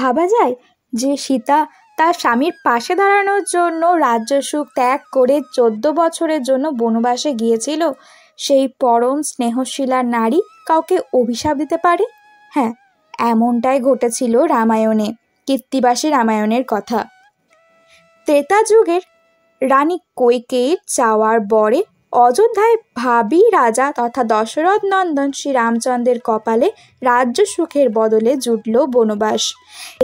ভাবা যায় যে সীতা তার স্বামীর পাশে দাঁড়ানোর জন্য রাজ্যসুখ ত্যাগ করে 14 বছরের জন্য বনবাসে গিয়েছিল, সেই পরম স্নেহশীলা নারী কাউকে অভিশাপ দিতে পারে? হ্যাঁ, এমনটাই ঘটেছিল রামায়ণে। কৃত্তিবাসী রামায়ণের কথা। ত্রেতা যুগের রানী কৈকেয়ীর চাওয়ার বরে অযোধ্যায় ভাবী রাজা তথা দশরথ নন্দন শ্রী রামচন্দ্রের কপালে রাজ্য সুখের বদলে জুটল বনবাস।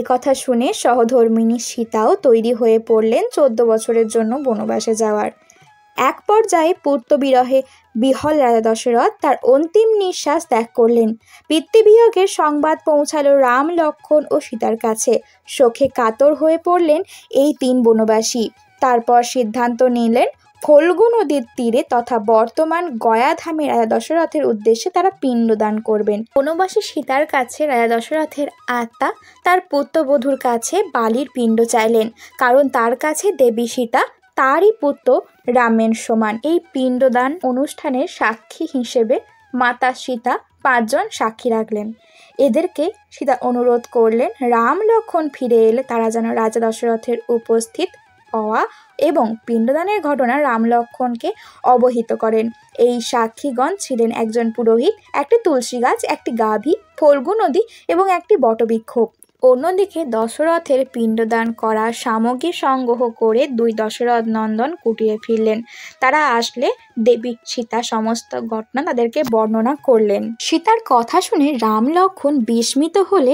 একথা শুনে সহধর্মিণী সীতাও তৈরি হয়ে পড়লেন 14 বছরের জন্য বনবাসে যাওয়ার। এক পর্যায়ে পুত্রবিরহে বিহ্বল রাজা দশরথ তার অন্তিম নিঃশ্বাস ত্যাগ করলেন। পিতৃবিয়োগের সংবাদ পৌঁছালো রাম, লক্ষ্মণ ও সীতার কাছে। শোকে কাতর হয়ে পড়লেন এই 3 বনবাসী। তারপর সিদ্ধান্ত নিলেন ফল্গু নদীর তীরে তথা বর্তমান গয়াধামে রাজা দশরথের উদ্দেশ্যে তারা পিণ্ডদান করবেন। বনবাসী সীতার কাছে রাজা দশরথের আত্মা তার পুত্রবধূর কাছে বালির পিণ্ড চাইলেন, কারণ তার কাছে দেবী সীতা তারই পুত্র রামের সমান। এই পিণ্ডদান অনুষ্ঠানের সাক্ষী হিসেবে মাতা সীতা 5 জন সাক্ষী রাখলেন। এদেরকে সীতা অনুরোধ করলেন রাম লক্ষ্মণ ফিরে এলে তারা যেন রাজা দশরথের উপস্থিত হওয়া এবং পিণ্ডদানের ঘটনা রাম লক্ষ্মণকে অবহিত করেন। এই সাক্ষীগণ ছিলেন একজন পুরোহিত, একটি তুলসী গাছ, একটি গাভী, ফল্গু নদী এবং একটি বটবৃক্ষ। অন্যদিকে দশরথের পিণ্ডদান করা সামগ্রী সংগ্রহ করে 2 দশরথ নন্দন কুটিরে ফিরলেন। তারা আসলে দেবী সীতা সমস্ত ঘটনা তাদেরকে বর্ণনা করলেন। সীতার কথা শুনে রাম লক্ষ্মণ বিস্মিত হলে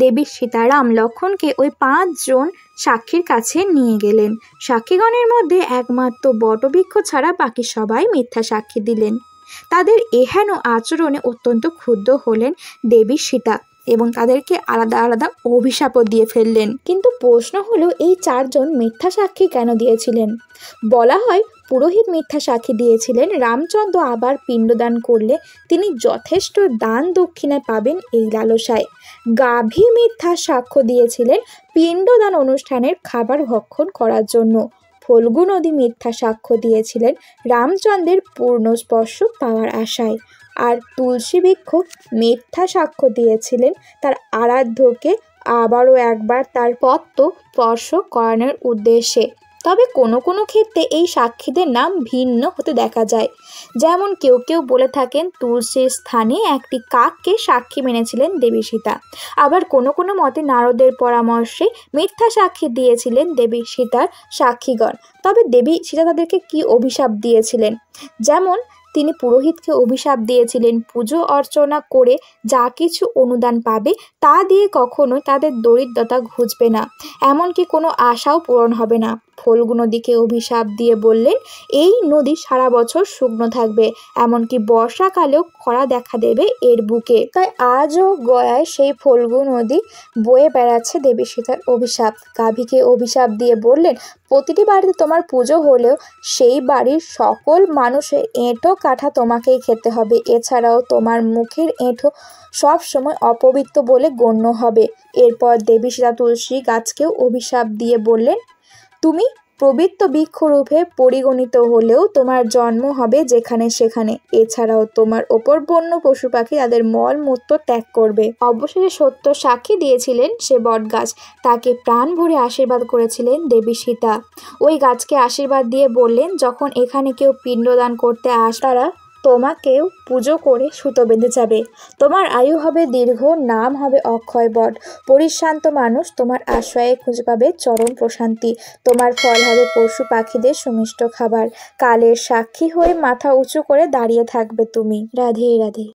দেবী সীতা রাম লক্ষ্মণকে ওই 5 জন সাক্ষীর কাছে নিয়ে গেলেন। সাক্ষীগণের মধ্যে একমাত্র বটবৃক্ষ ছাড়া বাকি সবাই মিথ্যা সাক্ষী দিলেন। তাদের এহেন আচরণে অত্যন্ত ক্ষুব্ধ হলেন দেবী সীতা এবং তাদেরকে আলাদা আলাদা অভিশাপও দিয়ে ফেললেন। কিন্তু প্রশ্ন হলো, এই 4 জন মিথ্যা সাক্ষী কেন দিয়েছিলেন? বলা হয় পুরোহিত মিথ্যা সাক্ষী দিয়েছিলেন রামচন্দ্র আবার পিণ্ডদান করলে তিনি যথেষ্ট দান দক্ষিণা পাবেন এই লালসায়। গাভী মিথ্যা সাক্ষ্য দিয়েছিলেন পিণ্ডদান অনুষ্ঠানের খাবার ভক্ষণ করার জন্য। ফল্গু নদী মিথ্যা সাক্ষ্য দিয়েছিলেন রামচন্দ্রের পূর্ণ স্পর্শ পাওয়ার আশায়। আর তুলসী বৃক্ষ মিথ্যা সাক্ষ্য দিয়েছিলেন তার আরাধ্যকে আবারও একবার তার পত্র স্পর্শ করানোর উদ্দেশ্যে। তবে কোনো কোনো ক্ষেত্রে এই সাক্ষীদের নাম ভিন্ন হতে দেখা যায়। যেমন কেউ কেউ বলে থাকেন তুলসীর স্থানে একটি কাককে সাক্ষী মেনেছিলেন দেবী সীতা। আবার কোনো কোনো মতে নারদের পরামর্শে মিথ্যা সাক্ষী দিয়েছিলেন দেবী সীতার সাক্ষীগণ। তবে দেবী সীতা তাদেরকে কি অভিশাপ দিয়েছিলেন? যেমন তিনি পুরোহিতকে অভিশাপ দিয়েছিলেন পুজো অর্চনা করে যা কিছু অনুদান পাবে তা দিয়ে কখনো তাদের দরিদ্রতা ঘুচবে না, এমনকি কোনো আশাও পূরণ হবে না। ফল্গু নদীকে অভিশাপ দিয়ে বললেন এই নদী সারা বছর শুকনো থাকবে, এমনকি বর্ষাকালেও খরা দেখা দেবে এর বুকে। তাই আজও গয়ায় সেই ফল্গু নদী বয়ে বেড়াচ্ছে দেবী সীতার অভিশাপ। গাভীকে অভিশাপ দিয়ে বললেন প্রতিটি বাড়িতে তোমার পুজো হলেও সেই বাড়ির সকল মানুষের এঁটো কাঠা তোমাকেই খেতে হবে। এছাড়াও তোমার মুখের এঁটো সব সময় অপবিত্র বলে গণ্য হবে। এরপর দেবী সীতা তুলসী গাছকেও অভিশাপ দিয়ে বললেন তুমি পবিত্র বৃক্ষরূপে পরিগণিত হলেও তোমার জন্ম হবে যেখানে সেখানে। এছাড়াও তোমার ওপর বন্য পশু পাখি তাদের মলমূত্র ত্যাগ করবে। অবশেষে সত্য সাক্ষী দিয়েছিলেন সে বটগাছ, তাকে প্রাণ ভরে আশীর্বাদ করেছিলেন দেবী সীতা। ওই গাছকে আশীর্বাদ দিয়ে বললেন যখন এখানে কেউ পিণ্ডদান করতে তারা তোমাকেও পুজো করে সুতো বেঁধে যাবে। তোমার আয়ু হবে দীর্ঘ, নাম হবে অক্ষয় বট। পরিশ্রান্ত মানুষ তোমার আশ্রয়ে খুঁজে পাবে চরম প্রশান্তি। তোমার ফল হবে পশু পাখিদের সুমিষ্ট খাবার। কালের সাক্ষী হয়ে মাথা উঁচু করে দাঁড়িয়ে থাকবে তুমি। রাধে রাধে।